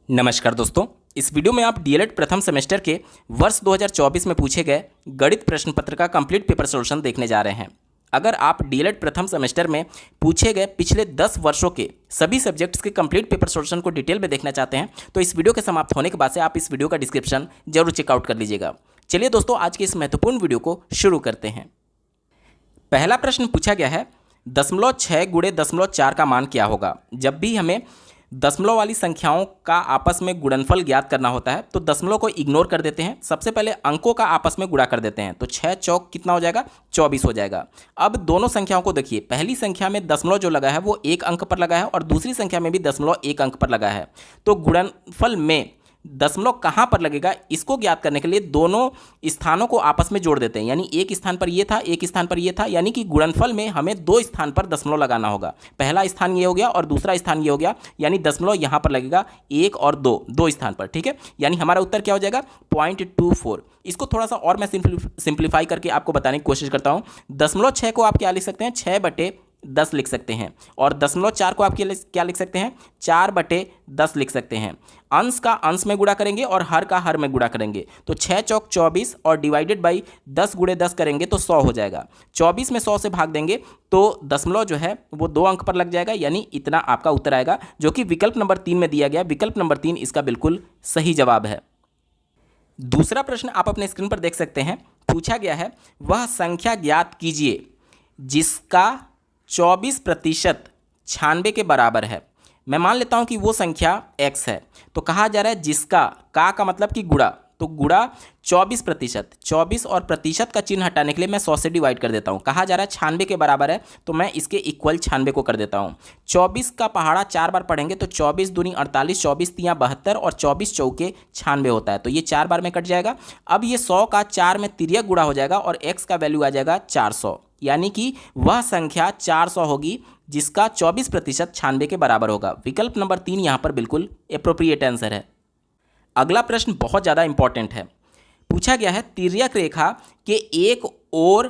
नमस्कार दोस्तों, इस वीडियो में आप डीएलएड प्रथम सेमेस्टर के वर्ष 2024 में पूछे गए गणित प्रश्न पत्र का कंप्लीट पेपर सॉल्यूशन देखने जा रहे हैं। अगर आप डीएलएड प्रथम सेमेस्टर में पूछे गए पिछले 10 वर्षों के सभी सब्जेक्ट्स के कंप्लीट पेपर सॉल्यूशन को डिटेल में देखना चाहते हैं तो इस वीडियो के समाप्त होने के बाद से आप इस वीडियो का डिस्क्रिप्शन जरूर चेकआउट कर लीजिएगा। चलिए दोस्तों, आज के इस महत्वपूर्ण वीडियो को शुरू करते हैं। पहला प्रश्न पूछा गया है, 0.6 गुणे 0.4 का मान क्या होगा। जब भी हमें दशमलव वाली संख्याओं का आपस में गुणनफल ज्ञात करना होता है तो दशमलव को इग्नोर कर देते हैं, सबसे पहले अंकों का आपस में गुणा कर देते हैं। तो 6 चौक कितना हो जाएगा, 24 हो जाएगा। अब दोनों संख्याओं को देखिए, पहली संख्या में दशमलव जो लगा है वो 1 अंक पर लगा है और दूसरी संख्या में भी दशमलव 1 अंक पर लगा है। तो गुणनफल में दशमलव कहाँ पर लगेगा इसको ज्ञात करने के लिए दोनों स्थानों को आपस में जोड़ देते हैं। यानी एक स्थान पर ये था, एक स्थान पर ये था, यानी कि गुणनफल में हमें 2 स्थान पर दशमलव लगाना होगा। पहला स्थान ये हो गया और दूसरा स्थान ये हो गया, यानी दशमलव यहाँ पर लगेगा 1 और 2 स्थान पर। ठीक है, यानी हमारा उत्तर क्या हो जाएगा, 0.24। इसको थोड़ा सा और मैं सिंप्लीफाई करके आपको बताने की कोशिश करता हूँ। 0.6 को आप क्या लिख सकते हैं, 6/10 लिख सकते हैं। और 0.4 को आप क्या लिख सकते हैं, 4/10 लिख सकते हैं। अंश का अंश में गुणा करेंगे और हर का हर में गुणा करेंगे तो 6 चौक 24 और डिवाइडेड बाई 10 गुणे 10 करेंगे तो 100 हो जाएगा। 24 में 100 से भाग देंगे तो दशमलव जो है वो 2 अंक पर लग जाएगा, यानी इतना आपका उत्तर आएगा, जो कि विकल्प नंबर 3 में दिया गया। विकल्प नंबर 3 इसका बिल्कुल सही जवाब है। दूसरा प्रश्न आप अपने स्क्रीन पर देख सकते हैं। पूछा गया है, वह संख्या ज्ञात कीजिए जिसका 24% 96 के बराबर है। मैं मान लेता हूं कि वो संख्या x है, तो कहा जा रहा है जिसका का मतलब कि गुणा, तो गुणा 24%। 24 और प्रतिशत का चिन्ह हटाने के लिए मैं 100 से डिवाइड कर देता हूं। कहा जा रहा है 96 के बराबर है, तो मैं इसके इक्वल 96 को कर देता हूं। 24 का पहाड़ा 4 बार पढ़ेंगे तो 24 दूनी 48, 24 तियाँ 72 और 24 चौके 96 होता है, तो ये 4 बार में कट जाएगा। अब ये 100 का 4 में तिर्यक गुणा हो जाएगा और x का वैल्यू आ जाएगा 400, यानी कि वह संख्या 400 होगी जिसका 24% 96 के बराबर होगा। विकल्प नंबर 3 यहाँ पर बिल्कुल एप्रोप्रिएट आंसर है। अगला प्रश्न बहुत ज़्यादा इंपॉर्टेंट है। पूछा गया है, तिर्यक रेखा के एक ओर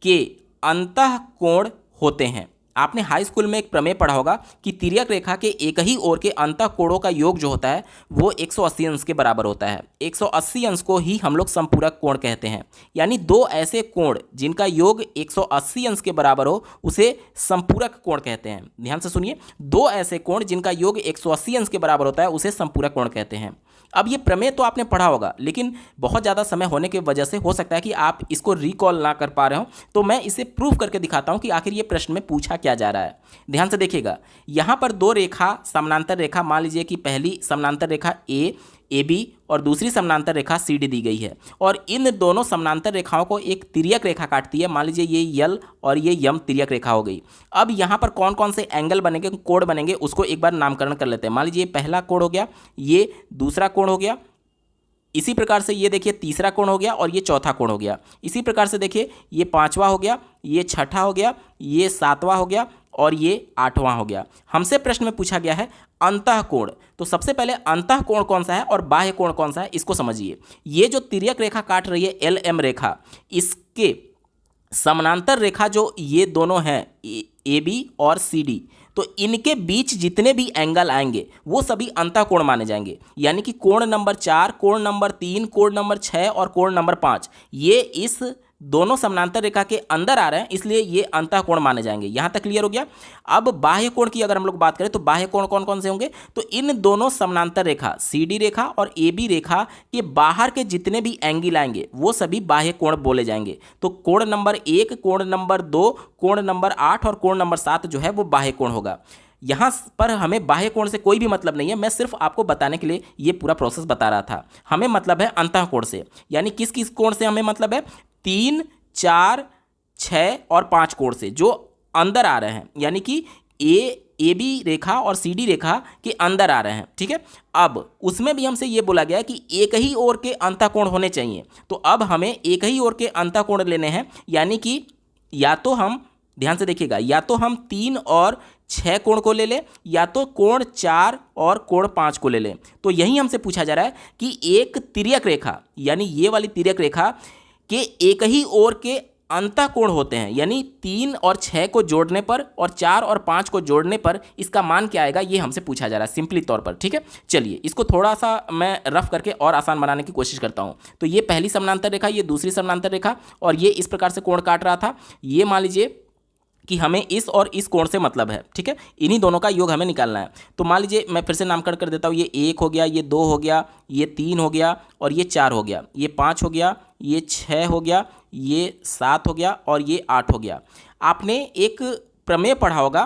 के अंतः कोण होते हैं। आपने हाई स्कूल में एक प्रमेय पढ़ा होगा कि तिर्यक रेखा के एक ही ओर के अंतः कोणों का योग जो होता है वो 180 अंश के बराबर होता है। 180 अंश को ही हम लोग संपूरक कोण कहते हैं, यानी 2 ऐसे कोण जिनका योग 180 अंश के बराबर हो उसे संपूरक कोण कहते हैं। ध्यान से सुनिए, 2 ऐसे कोण जिनका योग 180 अंश के बराबर होता है उसे संपूरक कोण कहते हैं। अब ये प्रमेय तो आपने पढ़ा होगा, लेकिन बहुत ज़्यादा समय होने की वजह से हो सकता है कि आप इसको रिकॉल ना कर पा रहे हो, तो मैं इसे प्रूव करके दिखाता हूं कि आखिर ये प्रश्न में पूछा क्या जा रहा है। ध्यान से देखिएगा, यहाँ पर 2 रेखा समानांतर रेखा, मान लीजिए कि पहली समानांतर रेखा AB और दूसरी समानांतर रेखा CD दी गई है, और इन दोनों समानांतर रेखाओं को एक तिर्यक रेखा काटती है। मान लीजिए ये L और ये M तिर्यक रेखा हो गई। अब यहाँ पर कौन कौन से एंगल बनेंगे, कोण बनेंगे, उसको एक बार नामकरण कर लेते हैं। मान लीजिए पहला कोण हो गया, ये दूसरा कोण हो गया, इसी प्रकार से ये देखिए तीसरा कोण हो गया और ये चौथा कोण हो गया। इसी प्रकार से देखिए ये 5वां हो गया, ये 6ठा हो गया, ये 7वां हो गया और ये 8वां हो गया। हमसे प्रश्न में पूछा गया है अंतः कोण, तो सबसे पहले अंतः कोण कौन सा है और बाह्य कोण कौन सा है इसको समझिए। ये जो तिर्यक रेखा काट रही है LM रेखा, इसके समानांतर रेखा जो ये दोनों हैं AB और CD, तो इनके बीच जितने भी एंगल आएंगे वो सभी अंतः कोण माने जाएंगे। यानी कि कोण नंबर 4, कोण नंबर 3, कोण नंबर 6 और कोण नंबर 5 ये इस दोनों समानांतर रेखा के अंदर आ रहे हैं, इसलिए ये अंतः कोण माने जाएंगे। यहाँ तक क्लियर हो गया। अब बाह्य कोण की अगर हम लोग बात करें तो बाह्य कोण कौन कौन से होंगे, तो इन दोनों समानांतर रेखा CD रेखा और AB रेखा के बाहर के जितने भी एंगल आएंगे वो सभी बाह्य कोण बोले जाएंगे। तो कोण नंबर 1, कोण नंबर 2, कोण नंबर 8 और कोण नंबर 7 जो है वो बाह्य कोण होगा। यहाँ पर हमें बाह्य कोण से कोई भी मतलब नहीं है, मैं सिर्फ आपको बताने के लिए ये पूरा प्रोसेस बता रहा था। हमें मतलब है अंतः कोण से, यानी किस किस कोण से हमें मतलब है, 3, 4, 6 और 5 कोण से जो अंदर आ रहे हैं, यानी कि AB रेखा और CD रेखा के अंदर आ रहे हैं। ठीक है, अब उसमें भी हमसे ये बोला गया कि एक ही ओर के अंतः कोण होने चाहिए, तो अब हमें एक ही ओर के अंतः कोण लेने हैं। यानी कि या तो हम, ध्यान से देखिएगा, या तो हम 3 और 6 कोण को ले लें या तो कोण 4 और कोण 5 को ले लें। तो यही हमसे पूछा जा रहा है कि एक तिर्यक रेखा, यानी ये वाली तिर्यक रेखा के एक ही ओर के अंतःकोण होते हैं, यानी 3 और 6 को जोड़ने पर और 4 और 5 को जोड़ने पर इसका मान क्या आएगा, ये हमसे पूछा जा रहा है सिंपली तौर पर। ठीक है, चलिए इसको थोड़ा सा मैं रफ करके और आसान बनाने की कोशिश करता हूँ। तो ये पहली समानांतर रेखा, ये दूसरी समानांतर रेखा, और ये इस प्रकार से कोण काट रहा था। ये मान लीजिए कि हमें इस और इस कोण से मतलब है। ठीक है, इन्हीं दोनों का योग हमें निकालना है। तो मान लीजिए मैं फिर से नामकरण कर देता हूँ। ये 1 हो गया, ये 2 हो गया, ये 3 हो गया, और ये 4 हो गया, ये 5 हो गया, ये 6 हो गया, ये 7 हो गया, और ये 8 हो गया। आपने एक प्रमेय पढ़ा होगा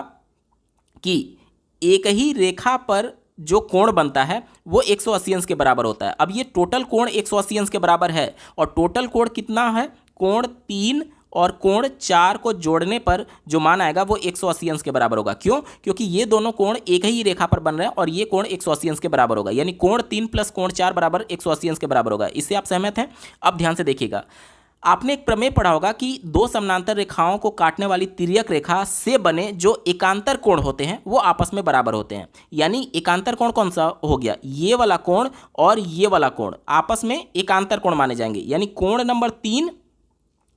कि एक ही रेखा पर जो कोण बनता है वो 180 अंश के बराबर होता है। अब ये टोटल कोण 180 अंश के बराबर है, और टोटल कोण कितना है, कोण 3 और कोण 4 को जोड़ने पर जो मान आएगा वो 180 अंश के बराबर होगा। क्यों? क्योंकि ये दोनों कोण एक ही रेखा पर बन रहे हैं और ये कोण 180 अंश के बराबर होगा, यानी कोण 3 प्लस कोण 4 बराबर 180 अंश के बराबर होगा। इससे आप सहमत हैं? अब ध्यान से देखिएगा, आपने एक प्रमेय पढ़ा होगा कि दो समानांतर रेखाओं को काटने वाली तिर्यक रेखा से बने जो एकांतर कोण होते हैं वो आपस में बराबर होते हैं। यानी एकांतर कोण कौन सा हो गया, ये वाला कोण और ये वाला कोण आपस में एकांतर कोण माने जाएंगे। यानी कोण नंबर 3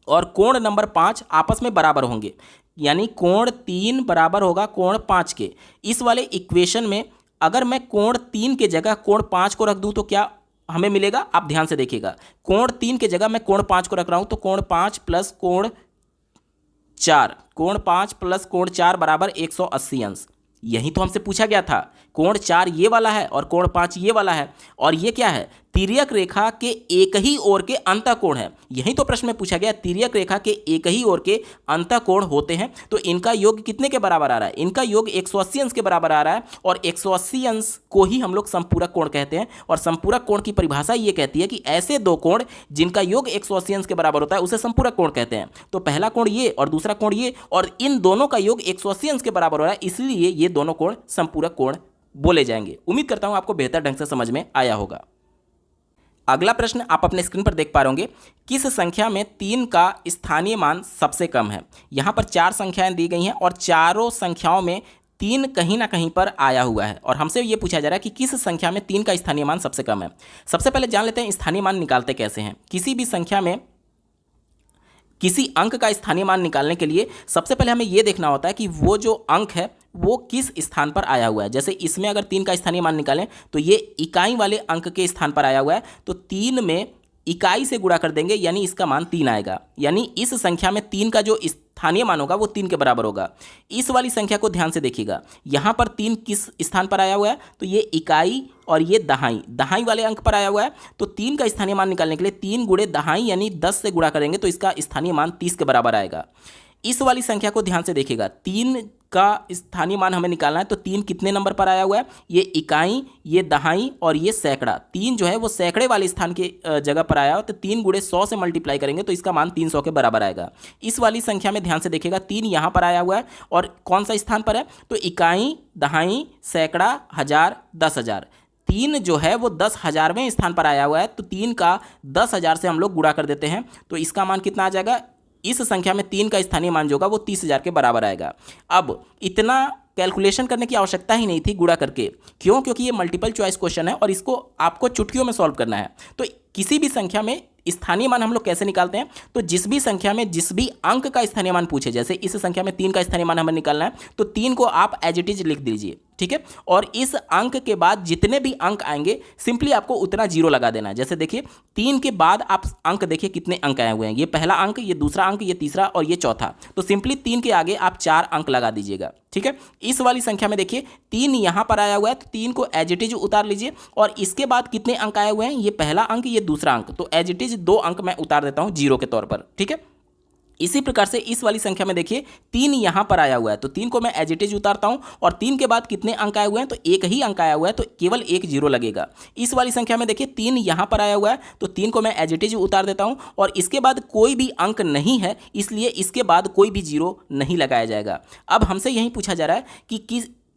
और कोण नंबर 5 आपस में बराबर होंगे, यानी कोण 3 बराबर होगा कोण 5 के। इस वाले इक्वेशन में अगर मैं कोण 3 के जगह कोण 5 को रख दूं तो क्या हमें मिलेगा? आप ध्यान से देखिएगा, कोण 3 के जगह मैं कोण 5 को रख रहा हूं तो कोण 5 प्लस कोण 4, कोण 5 प्लस कोण 4 बराबर 180 अंश। यही तो हमसे पूछा गया था। कोण 4 ये वाला है और कोण 5 ये वाला है, और ये क्या है, तिर्यक रेखा के एक ही ओर के अंतःकोण है। यही तो प्रश्न में पूछा गया, तिर्यक रेखा के एक ही ओर के अंतःकोण होते हैं तो इनका योग कितने के बराबर आ रहा है? इनका योग 180 अंश के बराबर आ रहा है, और 180 अंश को ही हम लोग संपूरक कोण कहते हैं। और संपूरक कोण की परिभाषा ये कहती है कि ऐसे दो कोण जिनका योग 180 अंश के बराबर होता है उसे संपूरक कोण कहते हैं। तो पहला कोण ये और दूसरा कोण ये, और इन दोनों का योग 180 अंश के बराबर हो रहा है, इसलिए ये दोनों कोण संपूरक कोण बोले जाएंगे। उम्मीद करता हूं आपको बेहतर ढंग से समझ में आया होगा। अगला प्रश्न आप अपने स्क्रीन पर देख पा रहे होंगे, किस संख्या में 3 का स्थानीय मान सबसे कम है? यहाँ पर 4 संख्याएं दी गई हैं और चारों संख्याओं में 3 कहीं ना कहीं पर आया हुआ है, और हमसे ये पूछा जा रहा है कि किस संख्या में 3 का स्थानीय मान सबसे कम है। सबसे पहले जान लेते हैं स्थानीय मान निकालते कैसे हैं। किसी भी संख्या में किसी अंक का स्थानीय मान निकालने के लिए सबसे पहले हमें यह देखना होता है कि वो जो अंक है वो किस स्थान पर आया हुआ है। जैसे इसमें अगर 3 का स्थानीय मान निकालें तो ये इकाई वाले अंक के स्थान पर आया हुआ है, तो 3 में इकाई से गुणा कर देंगे, यानी इसका मान 3 आएगा। यानी इस संख्या में 3 का जो स्थानीय मान होगा वो 3 के बराबर होगा। इस वाली संख्या को ध्यान से देखिएगा, यहाँ पर 3 किस स्थान पर आया हुआ है, तो ये इकाई और ये दहाई वाले अंक पर आया हुआ है। तो 3 का स्थानीय मान निकालने के लिए 3 गुणे दहाई यानी 10 से गुणा करेंगे तो इसका स्थानीय मान 30 के बराबर आएगा। इस वाली संख्या को ध्यान से देखिएगा, 3 का स्थानीय मान हमें निकालना है, तो 3 कितने नंबर पर आया हुआ है, ये इकाई, ये दहाई और ये सैकड़ा। 3 जो है वो सैकड़े वाले स्थान के जगह पर आया हो, तो 3 गुणे 100 से मल्टीप्लाई करेंगे तो इसका मान 300 के बराबर आएगा। इस वाली संख्या में ध्यान से देखिएगा, 3 यहाँ पर आया हुआ है और कौन सा स्थान पर है, तो इकाई, दहाई, सैकड़ा, हजार, 10,000। 3 जो है वो 10,000वें स्थान पर आया हुआ है, तो 3 का 10,000 से हम लोग गुणा कर देते हैं तो इसका मान कितना आ जाएगा, इस संख्या में 3 का स्थानीय मान जो होगा वो 30,000 के बराबर आएगा। अब इतना कैलकुलेशन करने की आवश्यकता ही नहीं थी गुणा करके, क्यों? क्योंकि ये मल्टीपल चॉइस क्वेश्चन है और इसको आपको चुटकियों में सॉल्व करना है। तो किसी भी संख्या में स्थानीय मान हम लोग कैसे निकालते हैं, तो जिस भी संख्या में जिस भी अंक का स्थानीय मान पूछे, जैसे इस संख्या में 3 का स्थानीय मान हमें निकालना है, तो 3 को आप एज इट इज लिख दीजिए, ठीक है। और इस अंक के बाद जितने भी अंक आएंगे सिंपली आपको उतना जीरो लगा देना है। जैसे देखिए 3 के बाद आप अंक देखिए कितने अंक आए हुए हैं, ये पहला अंक, ये दूसरा अंक, ये तीसरा और ये चौथा, तो सिंपली 3 के आगे आप 4 अंक लगा दीजिएगा, ठीक है। इस वाली संख्या में देखिए 3 यहां पर आया हुआ है, तो 3 को एज इट इज उतार लीजिए और इसके बाद कितने अंक आए हुए हैं, ये पहला अंक, ये दूसरा अंक, तो एज इट इज 2 अंक मैं उतार देता हूं जीरो के तौर पर, ठीक है। इसी प्रकार से इस वाली संख्या में देखिए 3 यहां पर आया हुआ है, तो 3 को मैं एज इट इज उतारता हूं और 3 के बाद कितने अंक आए हुए हैं, तो एक ही अंक आया हुआ है, तो केवल 1 जीरो लगेगा। इस वाली संख्या में देखिए 3 यहां पर आया हुआ है, तो 3 को मैं एज इट इज उतार देता हूं और इसके बाद कोई भी अंक नहीं है, इसलिए इसके बाद कोई भी जीरो नहीं लगाया जाएगा। अब हमसे यही पूछा जा रहा है कि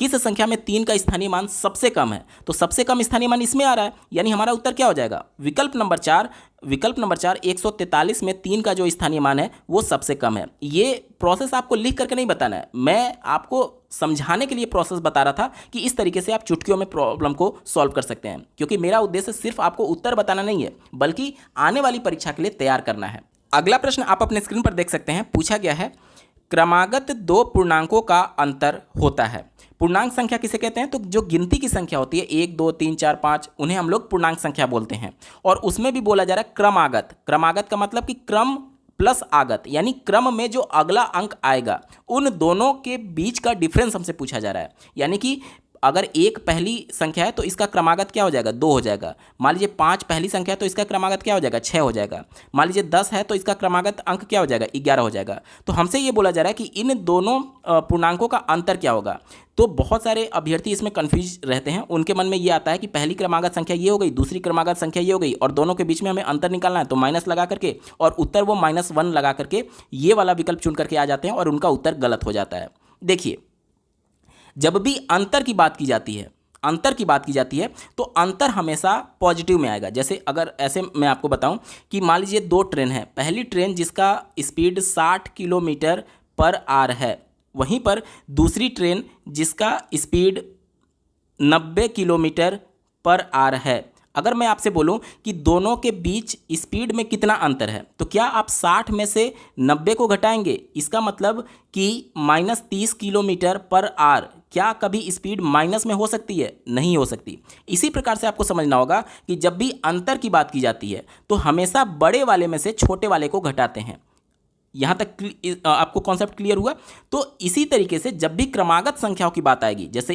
किस संख्या में 3 का स्थानीय मान सबसे कम है, तो सबसे कम स्थानीय मान इसमें आ रहा है, यानी हमारा उत्तर क्या हो जाएगा, विकल्प नंबर 4 143 में 3 का जो स्थानीय मान है वो सबसे कम है। ये प्रोसेस आपको लिख करके नहीं बताना है, मैं आपको समझाने के लिए प्रोसेस बता रहा था कि इस तरीके से आप चुटकियों में प्रॉब्लम को सॉल्व कर सकते हैं, क्योंकि मेरा उद्देश्य सिर्फ आपको उत्तर बताना नहीं है बल्कि आने वाली परीक्षा के लिए तैयार करना है। अगला प्रश्न आप अपने स्क्रीन पर देख सकते हैं, पूछा गया है क्रमागत दो पूर्णांकों का अंतर होता है। पूर्णांक संख्या किसे कहते हैं? तो जो गिनती की संख्या होती है 1 2 3 4 5, उन्हें हम लोग पूर्णांक संख्या बोलते हैं। और उसमें भी बोला जा रहा है क्रमागत। क्रमागत का मतलब कि क्रम प्लस आगत, यानी क्रम में जो अगला अंक आएगा उन दोनों के बीच का डिफरेंस हमसे पूछा जा रहा है। यानी कि अगर 1 पहली संख्या है तो इसका क्रमागत क्या हो जाएगा? 2 हो जाएगा। मान लीजिए 5 पहली संख्या है तो इसका क्रमागत क्या हो जाएगा? 6 हो जाएगा। मान लीजिए 10 है तो इसका क्रमागत अंक क्या हो जाएगा? 11 हो जाएगा। तो हमसे ये बोला जा रहा है कि इन दोनों पूर्णांकों का अंतर क्या होगा। तो बहुत सारे अभ्यर्थी इसमें कन्फ्यूज रहते हैं, उनके मन में ये आता है कि पहली क्रमागत संख्या ये हो गई, दूसरी क्रमागत संख्या ये हो गई, और दोनों के बीच में हमें अंतर निकालना है तो माइनस लगा करके, और उत्तर वो -1 लगा करके ये वाला विकल्प चुन करके आ जाते हैं और उनका उत्तर गलत हो जाता है। देखिए, जब भी अंतर की बात की जाती है तो अंतर हमेशा पॉजिटिव में आएगा। जैसे अगर ऐसे मैं आपको बताऊं कि मान लीजिए 2 ट्रेन है, पहली ट्रेन जिसका स्पीड 60 किलोमीटर पर आवर है, वहीं पर दूसरी ट्रेन जिसका स्पीड 90 किलोमीटर पर आवर है। अगर मैं आपसे बोलूं कि दोनों के बीच स्पीड में कितना अंतर है, तो क्या आप 60 में से 90 को घटाएंगे? इसका मतलब कि -30 किलोमीटर पर आवर। क्या कभी स्पीड माइनस में हो सकती है? नहीं हो सकती। इसी प्रकार से आपको समझना होगा कि जब भी अंतर की बात की जाती है तो हमेशा बड़े वाले में से छोटे वाले को घटाते हैं। यहाँ तक आपको कॉन्सेप्ट क्लियर हुआ? तो इसी तरीके से जब भी क्रमागत संख्याओं की बात आएगी, जैसे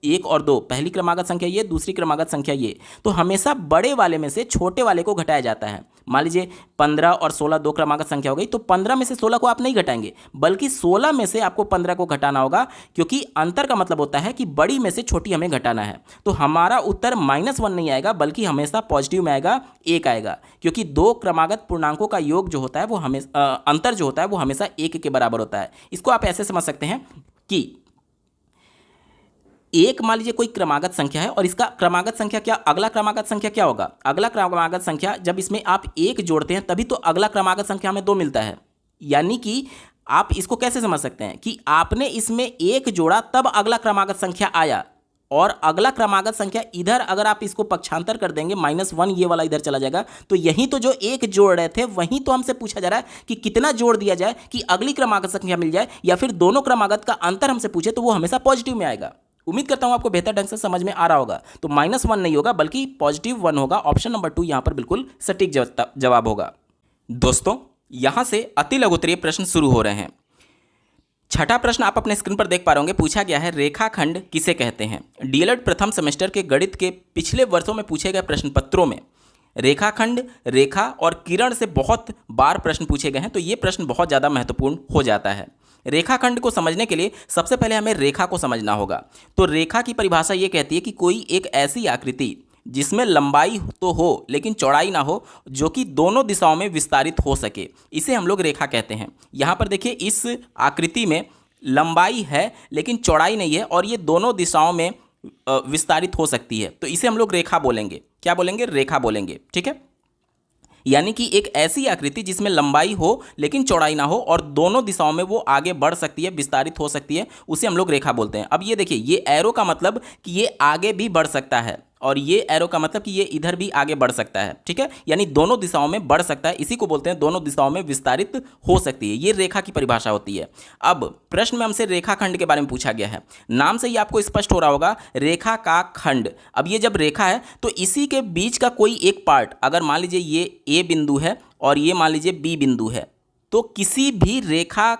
1 और 2, पहली क्रमागत संख्या ये, दूसरी क्रमागत संख्या ये, तो हमेशा बड़े वाले में से छोटे वाले को घटाया जाता है। मान लीजिए 15 और 16 दो क्रमागत संख्या हो गई, तो 15 में से 16 को आप नहीं घटाएंगे, बल्कि 16 में से आपको 15 को घटाना होगा, क्योंकि अंतर का मतलब होता है कि बड़ी में से छोटी हमें घटाना है। तो हमारा उत्तर -1 नहीं आएगा, बल्कि हमेशा पॉजिटिव में आएगा, 1 आएगा, क्योंकि दो क्रमागत पूर्णांकों का योग जो होता है वो अंतर जो होता है वो हमेशा 1 के बराबर होता है। इसको आप ऐसे समझ सकते हैं कि एक मान लीजिए कोई क्रमागत संख्या है और इसका क्रमागत संख्या क्या, अगला क्रमागत संख्या क्या होगा? अगला क्रमागत संख्या जब इसमें आप 1 जोड़ते हैं तभी तो अगला क्रमागत संख्या में 2 मिलता है। यानी कि आप इसको कैसे समझ सकते हैं कि आपने इसमें 1 जोड़ा तब अगला क्रमागत संख्या आया, और अगला क्रमागत संख्या इधर अगर आप इसको पक्षांतर कर देंगे, -1 ये वाला इधर चला जाएगा, तो यही तो जो 1 जोड़ रहे थे वहीं तो हमसे पूछा जा रहा है कि कितना जोड़ दिया जाए कि अगली क्रमागत संख्या मिल जाए, या फिर दोनों क्रमागत का अंतर हमसे पूछे तो वो हमेशा पॉजिटिव में आएगा। उम्मीद करता हूं आपको बेहतर ढंग से समझ में आ रहा होगा। तो -1 नहीं होगा बल्कि +1 होगा। ऑप्शन नंबर 2 यहां पर बिल्कुल सटीक जवाब होगा। दोस्तों, यहां से अति लघुत्तरीय प्रश्न शुरू हो रहे हैं। छठा प्रश्न आप अपने स्क्रीन पर देख पा रहे होंगे, पूछा गया है रेखाखंड किसे कहते हैं। डीएलएड प्रथम सेमेस्टर के गणित के पिछले वर्षों में पूछे गए प्रश्न पत्रों में रेखाखंड, रेखा और किरण से बहुत बार प्रश्न पूछे गए हैं, तो ये प्रश्न बहुत ज़्यादा महत्वपूर्ण हो जाता है। रेखाखंड को समझने के लिए सबसे पहले हमें रेखा को समझना होगा। तो रेखा की परिभाषा ये कहती है कि कोई एक ऐसी आकृति जिसमें लंबाई तो हो लेकिन चौड़ाई ना हो, जो कि दोनों दिशाओं में विस्तारित हो सके, इसे हम लोग रेखा कहते हैं। यहाँ पर देखिए, इस आकृति में लंबाई है लेकिन चौड़ाई नहीं है, और ये दोनों दिशाओं में विस्तारित हो सकती है, तो इसे हम लोग रेखा बोलेंगे। क्या बोलेंगे? रेखा बोलेंगे। ठीक है, यानी कि एक ऐसी आकृति जिसमें लंबाई हो लेकिन चौड़ाई ना हो और दोनों दिशाओं में वो आगे बढ़ सकती है, विस्तारित हो सकती है, उसे हम लोग रेखा बोलते हैं। अब ये देखिए, ये एरो का मतलब कि ये आगे भी बढ़ सकता है, और ये एरो का मतलब कि ये इधर भी आगे बढ़ सकता है। ठीक है, यानी दोनों दिशाओं में बढ़ सकता है, इसी को बोलते हैं दोनों दिशाओं में विस्तारित हो सकती है। ये रेखा की परिभाषा होती है। अब प्रश्न में हमसे रेखाखंड के बारे में पूछा गया है। नाम से ही आपको स्पष्ट हो रहा होगा, रेखा का खंड। अब ये जब रेखा है तो इसी के बीच का कोई एक पार्ट, अगर मान लीजिए ये ए बिंदु है और ये मान लीजिए बी बिंदु है, तो किसी भी रेखा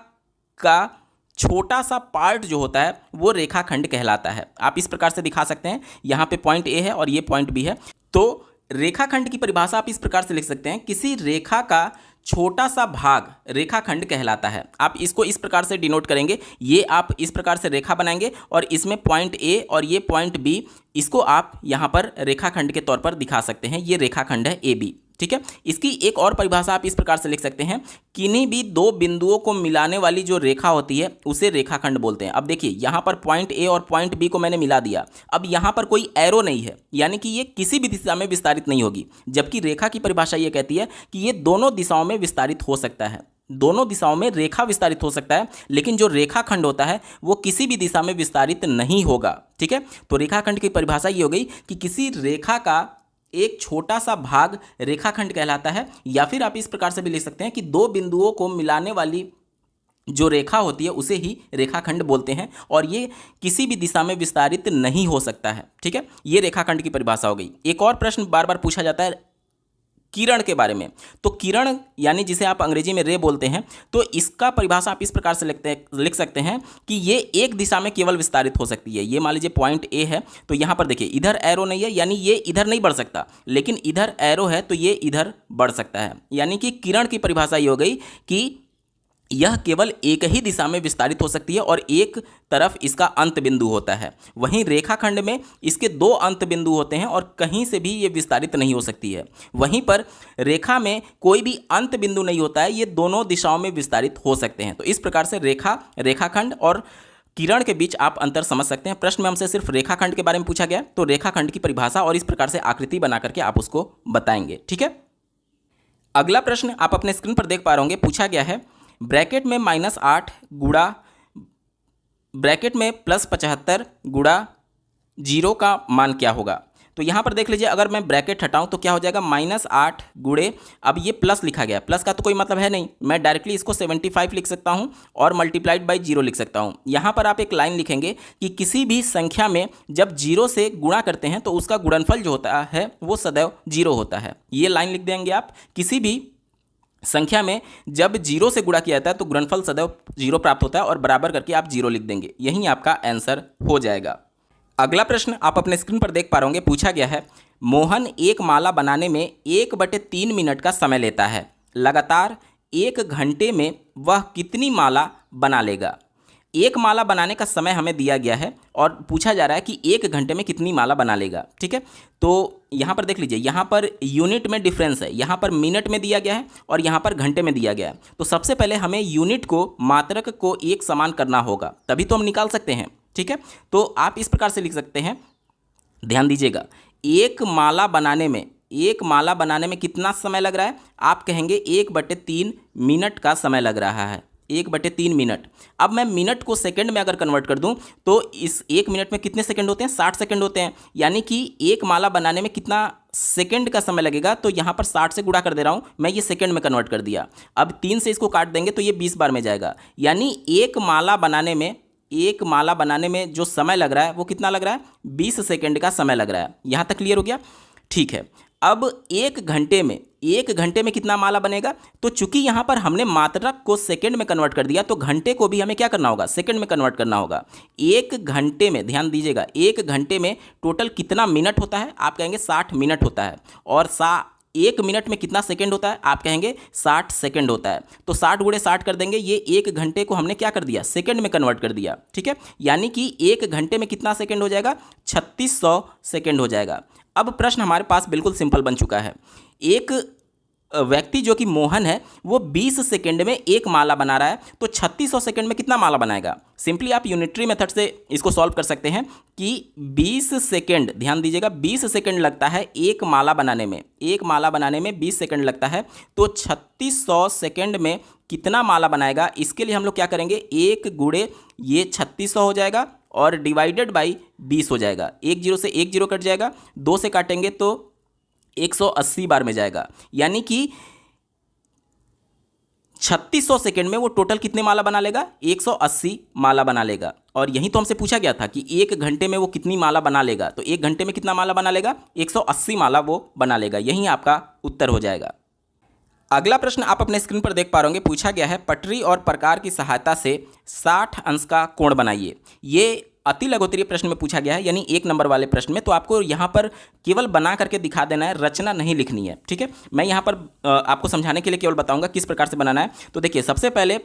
का छोटा सा पार्ट जो होता है वो रेखाखंड कहलाता है। आप इस प्रकार से दिखा सकते हैं, यहाँ पे पॉइंट ए है और ये पॉइंट बी है। तो रेखाखंड की परिभाषा आप इस प्रकार से लिख सकते हैं, किसी रेखा का छोटा सा भाग रेखाखंड कहलाता है। आप इसको इस प्रकार से डिनोट करेंगे, ये आप इस प्रकार से रेखा बनाएंगे और इसमें पॉइंट ए और ये पॉइंट बी, इसको आप यहाँ पर रेखाखंड के तौर पर दिखा सकते हैं। ये रेखाखंड है ए बी। ठीक है, इसकी एक और परिभाषा आप इस प्रकार से लिख सकते हैं, किन्हीं भी दो बिंदुओं को मिलाने वाली जो रेखा होती है उसे रेखाखंड बोलते हैं। अब देखिए, यहाँ पर पॉइंट ए और पॉइंट बी को मैंने मिला दिया। अब यहाँ पर कोई एरो नहीं है, यानी कि ये किसी भी दिशा में विस्तारित नहीं होगी, जबकि रेखा की परिभाषा ये कहती है कि ये दोनों दिशाओं में विस्तारित हो सकता है। दोनों दिशाओं में रेखा विस्तारित हो सकता है, लेकिन जो रेखाखंड होता है वो किसी भी दिशा में विस्तारित नहीं होगा। ठीक है, तो रेखाखंड की परिभाषा ये हो गई कि किसी रेखा का एक छोटा सा भाग रेखाखंड कहलाता है, या फिर आप इस प्रकार से भी लिख सकते हैं कि दो बिंदुओं को मिलाने वाली जो रेखा होती है उसे ही रेखाखंड बोलते हैं, और ये किसी भी दिशा में विस्तारित नहीं हो सकता है। ठीक है, ये रेखाखंड की परिभाषा हो गई। एक और प्रश्न बार बार पूछा जाता है किरण के बारे में। तो किरण यानी जिसे आप अंग्रेजी में रे बोलते हैं, तो इसका परिभाषा आप इस प्रकार से लिख सकते हैं कि ये एक दिशा में केवल विस्तारित हो सकती है। ये मान लीजिए पॉइंट ए है, तो यहाँ पर देखिए इधर एरो नहीं है, यानी ये इधर नहीं बढ़ सकता, लेकिन इधर एरो है तो ये इधर बढ़ सकता है। यानी कि किरण की परिभाषा ये हो गई कि यह केवल एक ही दिशा में विस्तारित हो सकती है और एक तरफ इसका अंत बिंदु होता है। वहीं रेखाखंड में इसके दो अंत बिंदु होते हैं और कहीं से भी ये विस्तारित नहीं हो सकती है। वहीं पर रेखा में कोई भी अंत बिंदु नहीं होता है, ये दोनों दिशाओं में विस्तारित हो सकते हैं। तो इस प्रकार से रेखाखंड और किरण के बीच आप अंतर समझ सकते हैं। प्रश्न में हमसे सिर्फ रेखाखंड के बारे में पूछा गया, तो रेखाखंड की परिभाषा और इस प्रकार से आकृति बना करके आप उसको बताएंगे। ठीक है, अगला प्रश्न आप अपने स्क्रीन पर देख पा रहे होंगे, पूछा गया है ब्रैकेट में -8 गुणा ब्रैकेट में +75 गुणा 0 का मान क्या होगा। तो यहाँ पर देख लीजिए, अगर मैं ब्रैकेट हटाऊं तो क्या हो जाएगा, -8 गुणे, अब ये प्लस लिखा गया, प्लस का तो कोई मतलब है नहीं, मैं डायरेक्टली इसको 75 लिख सकता हूँ और मल्टीप्लाइड बाई 0 लिख सकता हूँ। यहाँ पर आप एक लाइन लिखेंगे कि किसी भी संख्या में जब 0 से गुणा करते हैं तो उसका गुणनफल जो होता है वो सदैव 0 होता है। ये लाइन लिख देंगे आप। किसी भी संख्या में जब 0 से गुणा किया जाता है तो गुणनफल सदैव 0 प्राप्त होता है और बराबर करके आप 0 लिख देंगे, यही आपका आंसर हो जाएगा। अगला प्रश्न आप अपने स्क्रीन पर देख पा रहे होंगे, पूछा गया है मोहन एक माला बनाने में 1/3 मिनट का समय लेता है, लगातार 1 घंटे में वह कितनी माला बना लेगा। एक माला बनाने का समय हमें दिया गया है और पूछा जा रहा है कि 1 घंटे में कितनी माला बना लेगा। ठीक है, तो यहाँ पर देख लीजिए, यहाँ पर यूनिट में डिफरेंस है, यहाँ पर मिनट में दिया गया है और यहाँ पर घंटे में दिया गया है। तो सबसे पहले हमें यूनिट को, मात्रक को एक समान करना होगा, तभी तो हम निकाल सकते हैं। ठीक है, तो आप इस प्रकार से लिख सकते हैं, ध्यान दीजिएगा, एक माला बनाने में कितना समय लग रहा है, आप कहेंगे 1/3 मिनट का समय लग रहा है, 1/3 मिनट। अब मैं मिनट को सेकंड में अगर कन्वर्ट कर दूं तो इस 1 मिनट में कितने सेकंड होते हैं, 60 सेकंड होते हैं। यानी कि एक माला बनाने में कितना सेकंड का समय लगेगा, तो यहाँ पर 60 से गुणा कर दे रहा हूँ मैं, ये सेकंड में कन्वर्ट कर दिया। अब 3 से इसको काट देंगे तो ये 20 बार में जाएगा। यानी एक माला बनाने में जो समय लग रहा है वो कितना लग रहा है, 20 सेकेंड का समय लग रहा है। यहाँ तक क्लियर हो गया। ठीक है, अब 1 घंटे में कितना माला बनेगा, तो चूंकि यहाँ पर हमने मात्रक को सेकंड में कन्वर्ट कर दिया तो घंटे को भी हमें क्या करना होगा, सेकंड में कन्वर्ट करना होगा। 1 घंटे में, ध्यान दीजिएगा, 1 घंटे में टोटल कितना मिनट होता है, आप कहेंगे 60 मिनट होता है। और 1 मिनट में कितना सेकंड होता है, आप कहेंगे 60 सेकंड होता है। तो 60 गुणे 60 कर देंगे, ये 1 घंटे को हमने क्या कर दिया, सेकंड में कन्वर्ट कर दिया। ठीक है, यानी कि 1 घंटे में कितना सेकंड हो जाएगा, 3600 सेकंड हो जाएगा। अब प्रश्न हमारे पास बिल्कुल सिंपल बन चुका है। एक व्यक्ति जो कि मोहन है वो 20 सेकंड में एक माला बना रहा है, तो 3600 सेकंड में कितना माला बनाएगा। सिंपली आप यूनिटरी मेथड से इसको सॉल्व कर सकते हैं कि 20 सेकंड, ध्यान दीजिएगा, 20 सेकंड लगता है एक माला बनाने में, 20 सेकंड लगता है, तो 3600 सेकंड में कितना माला बनाएगा। इसके लिए हम लोग क्या करेंगे, 1 गुणे ये 3600 हो जाएगा और डिवाइडेड बाई 20 हो जाएगा। 1 0 से 1 0 कट जाएगा, 2 से काटेंगे तो 180 बार में जाएगा। यानी कि 3600 सेकंड में वो टोटल कितने माला बना लेगा, 180 माला बना लेगा। और यही तो हमसे पूछा गया था कि 1 घंटे में वो कितनी माला बना लेगा, तो 1 घंटे में कितना माला बना लेगा, 180 माला वो बना लेगा। यही आपका उत्तर हो जाएगा। अगला प्रश्न आप अपने स्क्रीन पर देख पा रहे होंगे, पूछा गया है पटरी और प्रकार की सहायता से 60 अंश का कोण बनाइए। ये अति लघुत्तरीय प्रश्न में पूछा गया है, यानी 1 नंबर वाले प्रश्न में। तो आपको यहाँ पर केवल बना करके दिखा देना है, रचना नहीं लिखनी है। ठीक है, मैं यहाँ पर आपको समझाने के लिए केवल बताऊंगा किस प्रकार से बनाना है। तो देखिए, सबसे पहले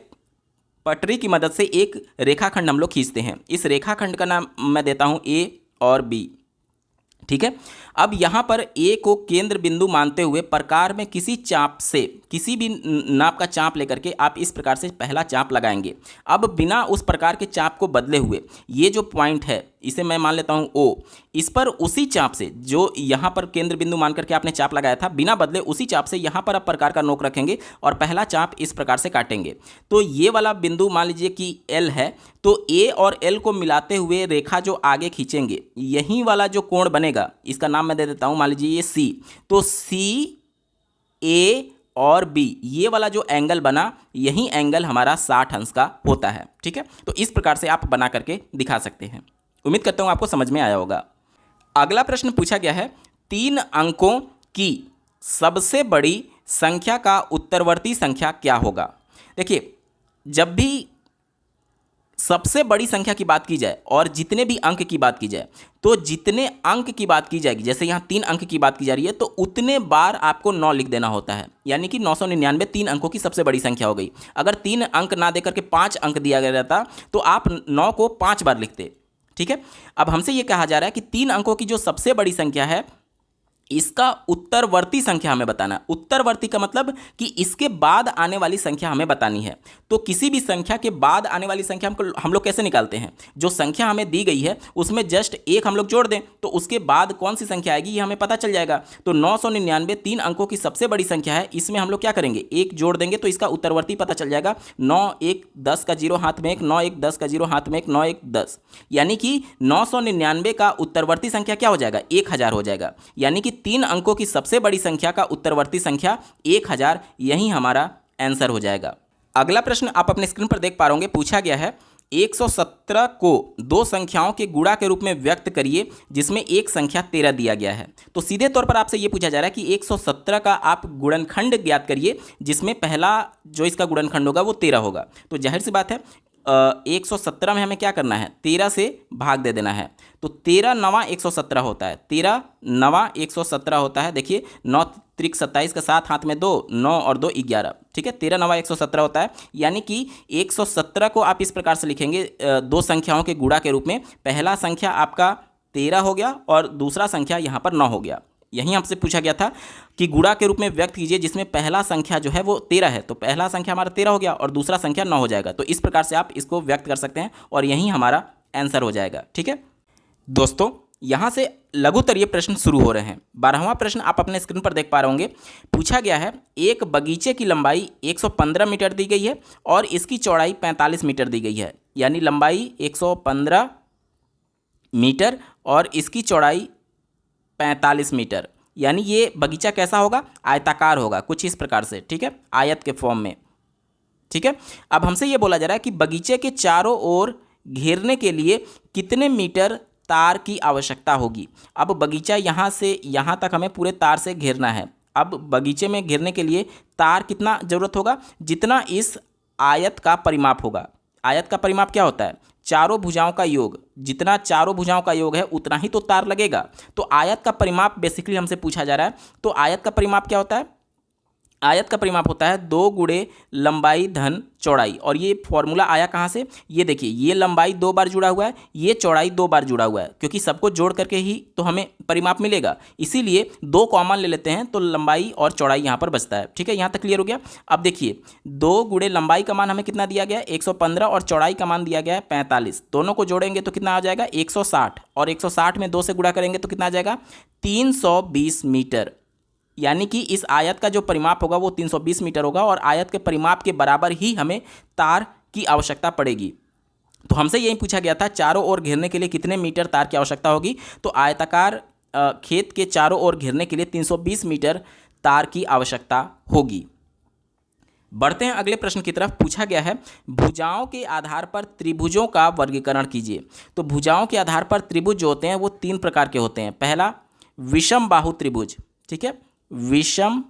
पटरी की मदद से एक रेखाखंड हम लोग खींचते हैं। इस रेखाखंड का नाम मैं देता हूँ A और B। ठीक है, अब यहाँ पर A को केंद्र बिंदु मानते हुए प्रकार में किसी चाप से, किसी भी नाप का चाप लेकर के आप इस प्रकार से पहला चाप लगाएंगे। अब बिना उस प्रकार के चाप को बदले हुए ये जो पॉइंट है, इसे मैं मान लेता हूँ O, इस पर उसी चाप से जो यहाँ पर केंद्र बिंदु मान करके आपने चाप लगाया था बिना बदले उसी चाप से यहाँ पर आप प्रकार का नोक रखेंगे और पहला चाप इस प्रकार से काटेंगे। तो ये वाला बिंदु मान लीजिए कि L है, तो A और L को मिलाते हुए रेखा जो आगे खींचेंगे यही वाला जो कोण बनेगा इसका नाम मैं दे देता हूँ, मान लीजिए ये C, तो CA और B ये वाला जो एंगल बना यही एंगल हमारा 60 अंश का होता है। ठीक है, तो इस प्रकार से आप बना करके दिखा सकते हैं। उम्मीद करता हूँ आपको समझ में आया होगा। अगला प्रश्न पूछा गया है 3 अंकों की सबसे बड़ी संख्या का उत्तरवर्ती संख्या क्या होगा। देखिए, जब भी सबसे बड़ी संख्या की बात की जाए और जितने भी अंक की बात की जाए, तो जितने अंक की बात की जाएगी, जैसे यहाँ 3 अंक की बात की जा रही है, तो उतने बार आपको 9 लिख देना होता है, यानी कि 999 3 अंकों की सबसे बड़ी संख्या हो गई। अगर 3 अंक ना देकर के 5 अंक दिया गया रहता तो आप 9 को 5 बार लिखते। ठीक है, अब हमसे ये कहा जा रहा है कि 3 अंकों की जो सबसे बड़ी संख्या है इसका उत्तरवर्ती संख्या हमें बताना। उत्तरवर्ती का मतलब कि इसके बाद आने वाली संख्या हमें बतानी है। तो किसी भी संख्या के बाद आने वाली संख्या हम लोग कैसे निकालते हैं, जो संख्या हमें दी गई है उसमें जस्ट एक हम लोग जोड़ दें तो उसके बाद कौन सी संख्या आएगी ये हमें पता चल जाएगा। तो 999 3 अंकों की सबसे बड़ी संख्या है, इसमें हम लोग क्या करेंगे, एक जोड़ देंगे तो इसका उत्तरवर्ती पता चल जाएगा। 9 1 10 का 0 हाथ में 1, 9 1 10 का 0 हाथ में 1, 9 1 10, यानी कि 999 का उत्तरवर्ती संख्या क्या हो जाएगा, 1000 हो जाएगा। यानी कि 3 अंकों की सबसे बड़ी संख्या का उत्तरवर्ती संख्या 1000, यही हमारा आंसर हो जाएगा। अगला प्रश्न आप अपने स्क्रीन पर देख पा रहे होंगे, पूछा गया है 117 को 2 संख्याओं के गुणा के रूप में व्यक्त करिए जिसमें एक संख्या 13 दिया गया है। तो सीधे तौर पर आपसे यह पूछा जा रहा है कि 117 का आप गुणनखंड ज्ञात करिए जिसमें पहला जो इसका गुणनखंड होगा वो 13 होगा। तो जाहिर सी बात है 117 में हमें क्या करना है, 13 से भाग दे देना है। तो 13 9 117 होता है, 13 9 117 होता है। देखिए 9 त्रिक 27 का 7 हाथ में 2, 9 और 2 11। ठीक है, 13 9 117 होता है। यानी कि 117 को आप इस प्रकार से लिखेंगे 2 संख्याओं के गुणा के रूप में। पहला संख्या आपका 13 हो गया और दूसरा संख्या यहाँ पर 9 हो गया। यहीं हमसे पूछा गया था कि गुणा के रूप में व्यक्त कीजिए जिसमें पहला संख्या जो है वो 13 है, तो पहला संख्या हमारा 13 हो गया और दूसरा संख्या 9 हो जाएगा। तो इस प्रकार से आप इसको व्यक्त कर सकते हैं और यहीं हमारा आंसर हो जाएगा। ठीक है दोस्तों, यहाँ से लघुतरीय प्रश्न शुरू हो रहे हैं। 12वां प्रश्न आप अपने स्क्रीन पर देख पा रहे होंगे, पूछा गया है एक बगीचे की लंबाई 115 मीटर दी गई है और इसकी चौड़ाई 45 मीटर दी गई है। यानी लंबाई 115 मीटर और इसकी चौड़ाई 45 मीटर। यानी ये बगीचा कैसा होगा, आयताकार होगा कुछ इस प्रकार से। ठीक है, आयत के फॉर्म में। ठीक है, अब हमसे ये बोला जा रहा है कि बगीचे के चारों ओर घेरने के लिए कितने मीटर तार की आवश्यकता होगी। अब बगीचा यहाँ से यहाँ तक हमें पूरे तार से घेरना है। अब बगीचे में घेरने के लिए तार कितना ज़रूरत होगा, जितना इस आयत का परिमाप होगा। आयत का परिमाप क्या होता है, चारों भुजाओं का योग। जितना चारों भुजाओं का योग है उतना ही तो तार लगेगा। तो आयत का परिमाप बेसिकली हमसे पूछा जा रहा है। तो आयत का परिमाप क्या होता है, आयत का परिमाप होता है 2 गुणे लंबाई धन चौड़ाई। और ये फॉर्मूला आया कहाँ से, ये देखिए, ये लंबाई 2 बार जुड़ा हुआ है, ये चौड़ाई 2 बार जुड़ा हुआ है, क्योंकि सबको जोड़ करके ही तो हमें परिमाप मिलेगा। इसीलिए 2 कॉमन ले लेते हैं तो लंबाई और चौड़ाई यहाँ पर बचता है। ठीक है, यहाँ तक क्लियर हो गया। अब देखिए 2 गुणे लंबाई का मान हमें कितना दिया गया है 115 और चौड़ाई का मान दिया गया है 45। दोनों को जोड़ेंगे तो कितना आ जाएगा 160 और 160 में 2 से गुणा करेंगे तो कितना आ जाएगा 320 मीटर। यानी कि इस आयत का जो परिमाप होगा वो 320 मीटर होगा और आयत के परिमाप के बराबर ही हमें तार की आवश्यकता पड़ेगी। तो हमसे यही पूछा गया था चारों ओर घेरने के लिए कितने मीटर तार की आवश्यकता होगी। तो आयताकार खेत के चारों ओर घेरने के लिए 320 मीटर तार की आवश्यकता होगी। बढ़ते हैं अगले प्रश्न की तरफ। पूछा गया है भुजाओं के आधार पर त्रिभुजों का वर्गीकरण कीजिए। तो भुजाओं के आधार पर त्रिभुज जो होते हैं वो 3 प्रकार के होते हैं। पहला विषम बाहु त्रिभुज। ठीक है, विषम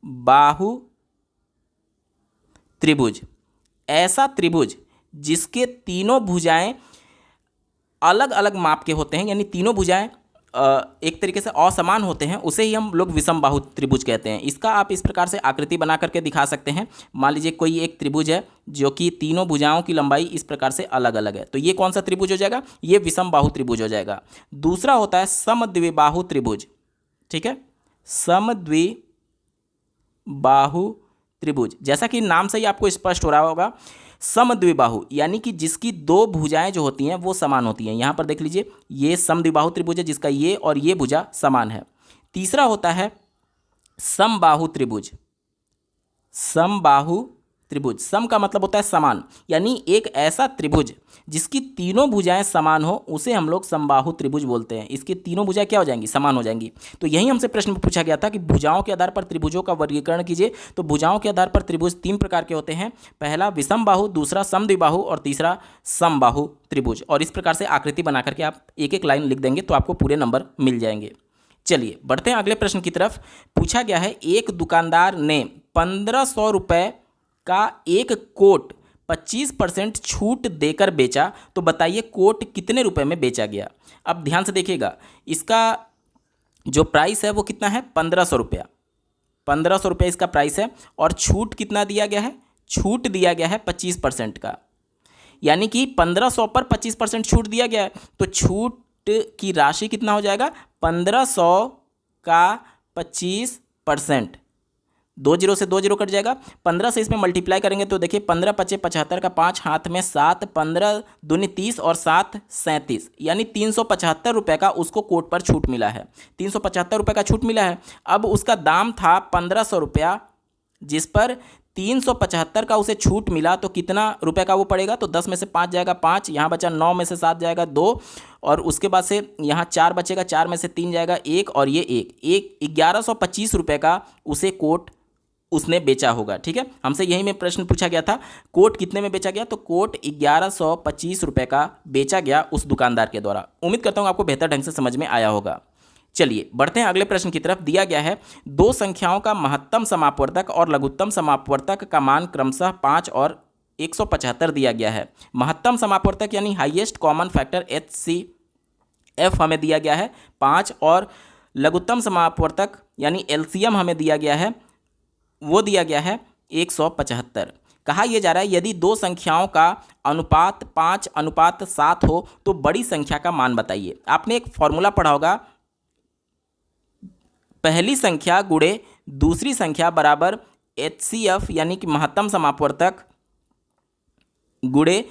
बाहु त्रिभुज, ऐसा त्रिभुज जिसके तीनों भुजाएं अलग अलग माप के होते हैं, यानी तीनों भुजाएं एक तरीके से असमान होते हैं, उसे ही हम लोग विषम बाहु त्रिभुज कहते हैं। इसका आप इस प्रकार से आकृति बना करके दिखा सकते हैं। मान लीजिए कोई एक त्रिभुज है जो कि तीनों भुजाओं की लंबाई इस प्रकार से अलग अलग है, तो ये कौन सा त्रिभुज हो जाएगा, ये विषम बाहु त्रिभुज हो जाएगा। दूसरा होता है समद्विबाहु त्रिभुज। ठीक है, समद्विबाहु त्रिभुज, जैसा कि नाम से ही आपको स्पष्ट हो रहा होगा, समद्विबाहु यानी कि जिसकी दो भुजाएं जो होती हैं वो समान होती हैं। यहाँ पर देख लीजिए, ये समद्विबाहु त्रिभुज है जिसका ये और ये भुजा समान है। तीसरा होता है समबाहु त्रिभुज। समबाहु त्रिभुज, सम का मतलब होता है समान, यानी एक ऐसा त्रिभुज जिसकी तीनों भुजाएं समान हो उसे हम लोग समबाहु त्रिभुज बोलते हैं। इसकी तीनों भुजाएं क्या हो जाएंगी? समान हो जाएंगी। तो यही हमसे प्रश्न पूछा गया था कि भुजाओं के आधार पर त्रिभुजों का वर्गीकरण कीजिए। तो भुजाओं के आधार पर त्रिभुज तीन प्रकार के होते हैं, पहला विषम बाहु, दूसरा समद्विबाहु और तीसरा समबाहु त्रिभुज। और इस प्रकार से आकृति बना करके आप एक एक लाइन लिख देंगे तो आपको पूरे नंबर मिल जाएंगे। चलिए बढ़ते हैं अगले प्रश्न की तरफ। पूछा गया है, एक दुकानदार ने 1500 रुपये का एक कोट 25% छूट देकर बेचा, तो बताइए कोट कितने रुपए में बेचा गया। अब ध्यान से देखिएगा, इसका जो प्राइस है वो कितना है? 1500 रुपया। 1500 रुपये इसका प्राइस है और छूट कितना दिया गया है? छूट दिया गया है 25% का, यानी कि 1500 पर 25% छूट दिया गया है। तो छूट की राशि कितना हो जाएगा? 1500 का 25%, 2 जीरो से 2 जीरो कट जाएगा। 15 से इसमें मल्टीप्लाई करेंगे तो देखिए 15 पचे 75 का 5 हाथ में 7, 15 दूनी 30 और 7 37, यानी 375 रुपये का उसको कोट पर छूट मिला है। 375 रुपये का छूट मिला है। अब उसका दाम था 1500 रुपया, जिस पर 375 का उसे छूट मिला, तो कितना रुपए का वो पड़ेगा? तो 10 में से 5 जाएगा 5, यहाँ बचा 9 में से 7 जाएगा 2, और उसके बाद से यहाँ 4 बचेगा, 4 में से 3 जाएगा 1 और ये 1 1125 रुपये का उसे कोट उसने बेचा होगा। ठीक है, हमसे यही में प्रश्न पूछा गया था, कोट कितने में बेचा गया? तो कोट 1125 रुपये का बेचा गया उस दुकानदार के द्वारा। उम्मीद करता हूँ आपको बेहतर ढंग से समझ में आया होगा। चलिए बढ़ते हैं अगले प्रश्न की तरफ। दिया गया है, दो संख्याओं का महत्तम समापवर्तक और लघुत्तम समापवर्तक का मान क्रमशः 5 और 175 दिया गया है। महत्तम समापवर्तक यानी हाईएस्ट कॉमन फैक्टर HCF हमें दिया गया है 5, और लघुत्तम समापवर्तक यानी LCM हमें दिया गया है, वो दिया गया है 175। कहा यह जा रहा है, यदि दो संख्याओं का अनुपात 5:7 हो तो बड़ी संख्या का मान बताइए। आपने एक फॉर्मूला पढ़ा होगा, पहली संख्या गुणे दूसरी संख्या बराबर HCF यानी कि महत्तम समापवर्तक गुणे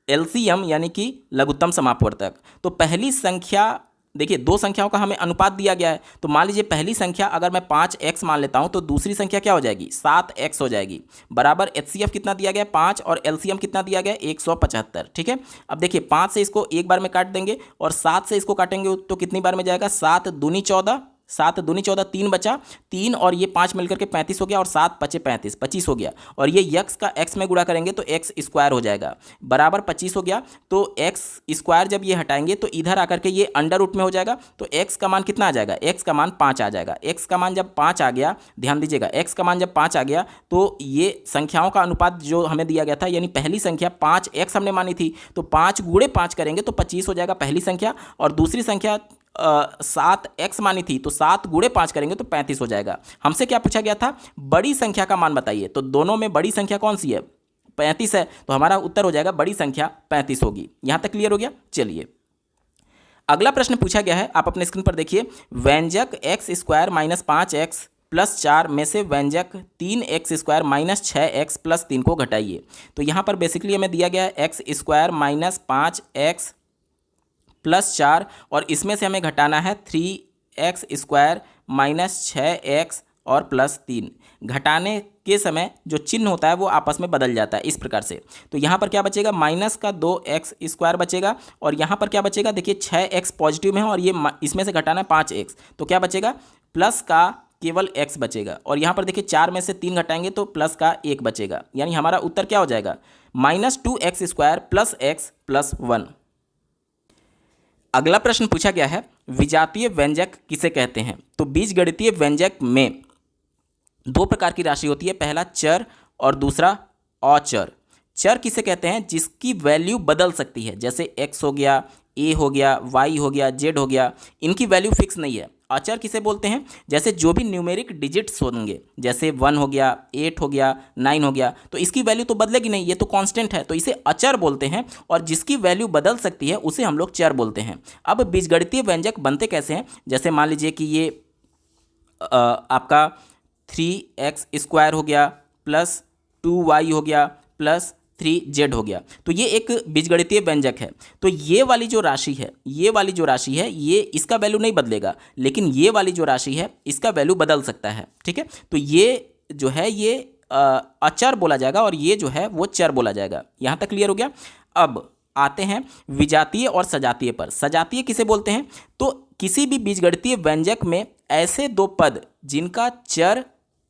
LCM यानी कि लघुत्तम समापवर्तक। तो पहली संख्या, देखिए दो संख्याओं का हमें अनुपात दिया गया है, तो मान लीजिए पहली संख्या अगर मैं 5x मान लेता हूं तो दूसरी संख्या क्या हो जाएगी? 7x हो जाएगी, बराबर HCF कितना दिया गया है? 5, और LCM कितना दिया गया है? 175। ठीक है, अब देखिए 5 से इसको एक बार में काट देंगे और 7 से इसको काटेंगे तो कितनी बार में जाएगा? 7 दूनी 14, 7 दूनी 14, 3 बचा, 3 और ये 5 मिलकर के 35 हो गया, और 7 पचे 35, 25 हो गया, और ये यक्स का x में गुणा करेंगे तो x स्क्वायर हो जाएगा, बराबर 25 हो गया। तो x स्क्वायर जब ये हटाएंगे तो इधर आकर के ये अंडर रूट में हो जाएगा, तो x का मान कितना आ जाएगा? x का मान 5 आ जाएगा। x का मान जब 5 आ गया, ध्यान दीजिएगा, x का मान जब 5 आ गया तो ये संख्याओं का अनुपात जो हमें दिया गया था, यानी पहली संख्या 5x हमने मानी थी, तो 5 गुणे 5 करेंगे तो 25 हो जाएगा पहली संख्या, और दूसरी संख्या 7x मानी थी तो 7 गुणे 5 करेंगे तो 35 हो जाएगा। हमसे क्या पूछा गया था? बड़ी संख्या का मान बताइए। तो दोनों में बड़ी संख्या कौन सी है? 35 है, तो हमारा उत्तर हो जाएगा बड़ी संख्या 35 होगी। यहां तक क्लियर हो गया? चलिए अगला प्रश्न पूछा गया है, आप अपने स्क्रीन पर देखिए, व्यंजक x² - 5x + 4 में से व्यंजक 3x² - 6x + 3 को घटाइए। तो यहाँ पर बेसिकली हमें दिया गया है x² - 5x + 4, और इसमें से हमें घटाना है 3x² - 6x और +3। घटाने के समय जो चिन्ह होता है वो आपस में बदल जाता है इस प्रकार से। तो यहाँ पर क्या बचेगा? माइनस का 2x² बचेगा, और यहाँ पर क्या बचेगा? देखिए 6x पॉजिटिव में है और ये इसमें से घटाना है 5x, तो क्या बचेगा? प्लस का केवल x बचेगा, और यहाँ पर देखिए 4 में से 3 घटाएंगे तो प्लस का 1 बचेगा, यानी हमारा उत्तर क्या हो जाएगा? -2x² + x + 1। अगला प्रश्न पूछा गया है, विजातीय व्यंजक किसे कहते हैं? तो बीजगणितीय व्यंजक में दो प्रकार की राशि होती है, पहला चर और दूसरा अचर। चर किसे कहते हैं? जिसकी वैल्यू बदल सकती है, जैसे x हो गया, a हो गया, y हो गया, z हो गया, इनकी वैल्यू फिक्स नहीं है। अचर किसे बोलते हैं? जैसे जो भी न्यूमेरिक डिजिट्स होंगे, जैसे 1 हो गया, 8 हो गया, 9 हो गया, तो इसकी वैल्यू तो बदलेगी नहीं, ये तो कांस्टेंट है, तो इसे अचर बोलते हैं, और जिसकी वैल्यू बदल सकती है उसे हम लोग चर बोलते हैं। अब बीजगणितीय व्यंजक बनते कैसे हैं? जैसे मान लीजिए कि ये आपका 3x² हो गया, +2y हो गया, 3z हो गया। तो ये एक बीजगणितीय व्यंजक है। तो ये वाली जो राशि है, ये इसका वैल्यू नहीं बदलेगा, लेकिन ये वाली जो राशि है इसका वैल्यू बदल सकता है। ठीक है, तो ये जो है ये अचर बोला जाएगा और ये जो है वो चर बोला जाएगा। यहाँ तक क्लियर हो गया। अब आते हैं विजातीय और सजातीय पर। सजातीय किसे बोलते हैं? तो किसी भी बीजगणितीय व्यंजक में ऐसे दो पद जिनका चर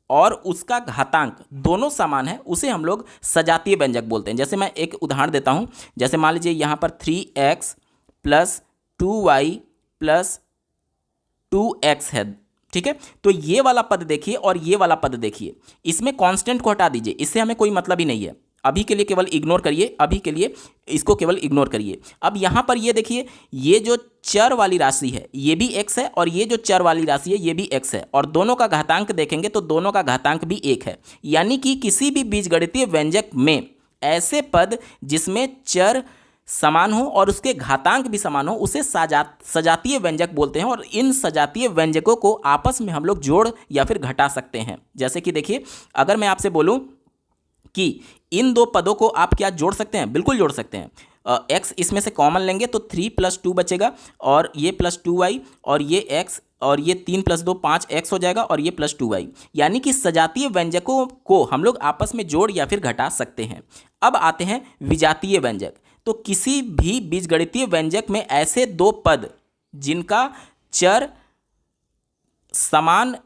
और उसका घातांक दोनों समान है उसे हम लोग सजातीय व्यंजक बोलते हैं। जैसे मैं एक उदाहरण देता हूं, जैसे मान लीजिए यहाँ पर 3x + 2y + 2x है। ठीक है, तो ये वाला पद देखिए और ये वाला पद देखिए, इसमें कांस्टेंट को हटा दीजिए, इससे हमें कोई मतलब ही नहीं है। अभी के लिए केवल इग्नोर करिए, अभी के लिए इसको केवल इग्नोर करिए। अब यहाँ पर ये देखिए, ये जो चर वाली राशि है ये भी x है और ये जो चर वाली राशि है ये भी x है, और दोनों का घातांक देखेंगे तो दोनों का घातांक भी 1 है। यानी कि किसी भी बीजगणितीय व्यंजक में ऐसे पद जिसमें चर समान हो और उसके घातांक भी समान हो उसे सजातीय व्यंजक बोलते हैं। और इन सजातीय व्यंजकों को आपस में हम लोग जोड़ या फिर घटा सकते हैं। जैसे कि देखिए, अगर मैं आपसे बोलूं कि इन दो पदों को आप क्या जोड़ सकते हैं? बिल्कुल जोड़ सकते हैं। x इसमें से कॉमन लेंगे तो 3 + 2 बचेगा, और ये +2y, और ये x, और ये 3 + 2 5x हो जाएगा, और ये +2y। यानी कि सजातीय व्यंजकों को हम लोग आपस में जोड़ या फिर घटा सकते हैं। अब आते हैं विजातीय व्यंजक। तो किसी भी बीजगणितीय व्यंजक में ऐसे दो पद जिनका चर समान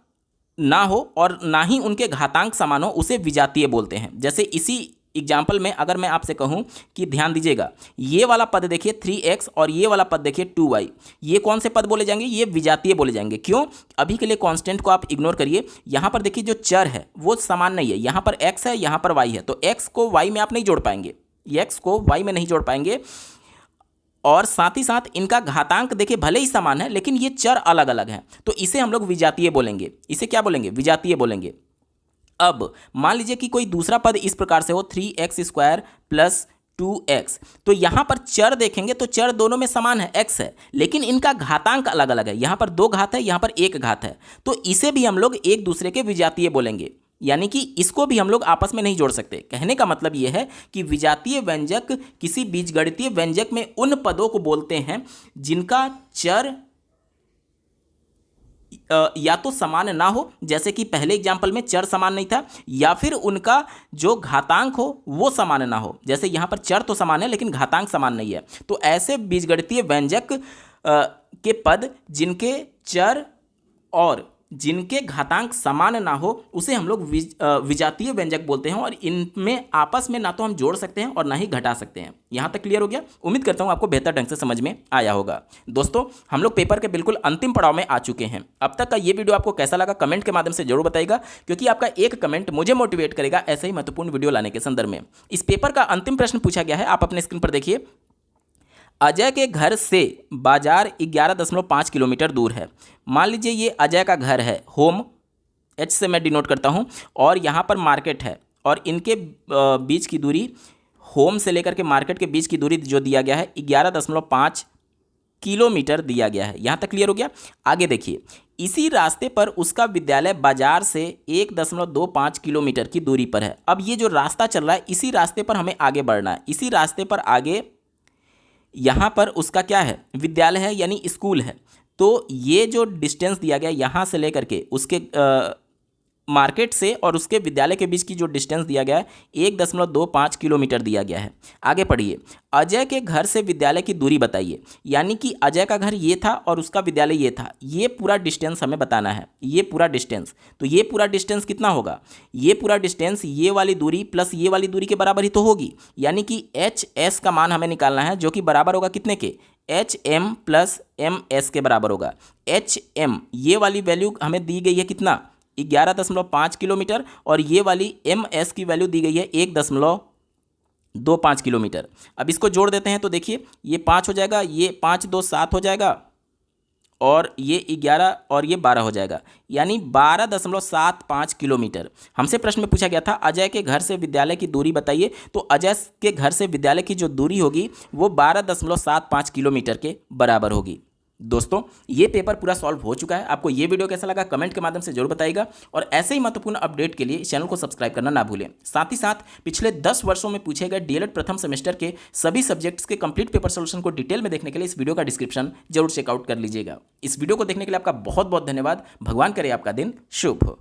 ना हो और ना ही उनके घातांक समान हो उसे विजातीय बोलते हैं। जैसे इसी एग्जाम्पल में अगर मैं आपसे कहूं कि ध्यान दीजिएगा, ये वाला पद देखिए 3x और ये वाला पद देखिए 2y, ये कौन से पद बोले जाएंगे? ये विजातीय बोले जाएंगे। क्यों? अभी के लिए कांस्टेंट को आप इग्नोर करिए। यहाँ पर देखिए जो चर है वो समान नहीं है, यहाँ पर x है, यहाँ पर y है, तो x को y में आप नहीं जोड़ पाएंगे, x को y में नहीं जोड़ पाएंगे। और साथ ही साथ इनका घातांक देखिए भले ही समान है लेकिन ये चर अलग अलग हैं, तो इसे हम लोग विजातीय बोलेंगे। इसे क्या बोलेंगे? विजातीय बोलेंगे। अब मान लीजिए कि कोई दूसरा पद इस प्रकार से हो 3x² + 2x, तो यहाँ पर चर देखेंगे तो चर दोनों में समान है, x है, लेकिन इनका घातांक अलग अलग है। यहाँ पर 2 घात है, यहाँ पर 1 घात है, तो इसे भी हम लोग एक दूसरे के विजातीय बोलेंगे। यानी कि इसको भी हम लोग आपस में नहीं जोड़ सकते। कहने का मतलब यह है कि विजातीय व्यंजक किसी बीजगणितीय व्यंजक में उन पदों को बोलते हैं जिनका चर या तो समान ना हो, जैसे कि पहले एग्जाम्पल में चर समान नहीं था, या फिर उनका जो घातांक हो वो समान ना हो। जैसे यहाँ पर चर तो समान है लेकिन घातांक समान नहीं है। तो ऐसे बीजगणितीय व्यंजक के पद जिनके चर और जिनके घातांक समान ना हो उसे हम लोग विजातीय व्यंजक बोलते हैं, और इनमें आपस में ना तो हम जोड़ सकते हैं और ना ही घटा सकते हैं। यहाँ तक क्लियर हो गया? उम्मीद करता हूँ आपको बेहतर ढंग से समझ में आया होगा। दोस्तों, हम लोग पेपर के बिल्कुल अंतिम पड़ाव में आ चुके हैं। अब तक का ये वीडियो आपको कैसा लगा कमेंट के माध्यम से जरूर बताइएगा, क्योंकि आपका एक कमेंट मुझे मोटिवेट करेगा ऐसे ही महत्वपूर्ण वीडियो लाने के संदर्भ में। इस पेपर का अंतिम प्रश्न पूछा गया है, आप अपने स्क्रीन पर देखिए। अजय के घर से बाजार 11.5 किलोमीटर दूर है। मान लीजिए ये अजय का घर है, होम H से मैं डिनोट करता हूँ, और यहाँ पर मार्केट है, और इनके बीच की दूरी, होम से लेकर के मार्केट के बीच की दूरी जो दिया गया है 11.5 किलोमीटर दिया गया है। यहाँ तक क्लियर हो गया? आगे देखिए, इसी रास्ते पर उसका विद्यालय बाजार से 1.25 किलोमीटर की दूरी पर है। अब ये जो रास्ता चल रहा है इसी रास्ते पर हमें आगे बढ़ना है। इसी रास्ते पर आगे यहाँ पर उसका क्या है? विद्यालय है, यानी स्कूल है। तो ये जो डिस्टेंस दिया गया यहाँ से लेकर के उसके मार्केट से और उसके विद्यालय के बीच की जो डिस्टेंस दिया गया है 1.25 किलोमीटर दिया गया है। आगे पढ़िए, अजय के घर से विद्यालय की दूरी बताइए। यानी कि अजय का घर ये था और उसका विद्यालय ये था, ये पूरा डिस्टेंस हमें बताना है, ये पूरा डिस्टेंस। तो ये पूरा डिस्टेंस कितना होगा? ये पूरा डिस्टेंस ये वाली दूरी प्लस ये वाली दूरी के बराबर ही तो होगी। यानी कि HS का मान हमें निकालना है, जो कि बराबर होगा कितने के? HM + MS के बराबर होगा। HM ये वाली वैल्यू हमें दी गई है कितना? 11.5 किलोमीटर, और ये वाली MS की वैल्यू दी गई है 1.25 किलोमीटर। अब इसको जोड़ देते हैं तो देखिए ये 5 हो जाएगा, ये 5 2 7 हो जाएगा, और ये 11 और ये 12 हो जाएगा, यानी 12.75 किलोमीटर। हमसे प्रश्न में पूछा गया था अजय के घर से विद्यालय की दूरी बताइए, तो अजय के घर से विद्यालय की जो दूरी होगी वो 12.75 किलोमीटर के बराबर होगी। दोस्तों ये पेपर पूरा सॉल्व हो चुका है। आपको ये वीडियो कैसा लगा कमेंट के माध्यम से जरूर बताइएगा और ऐसे ही महत्वपूर्ण अपडेट के लिए इस चैनल को सब्सक्राइब करना ना भूलें। साथ ही साथ पिछले 10 वर्षों में पूछे गए डीएलएड प्रथम सेमेस्टर के सभी सब्जेक्ट्स के कंप्लीट पेपर सोल्यूशन को डिटेल में देखने के लिए इस वीडियो का डिस्क्रिप्शन जरूर चेकआउट कर लीजिएगा। इस वीडियो को देखने के लिए आपका बहुत बहुत धन्यवाद। भगवान करे आपका दिन शुभ हो।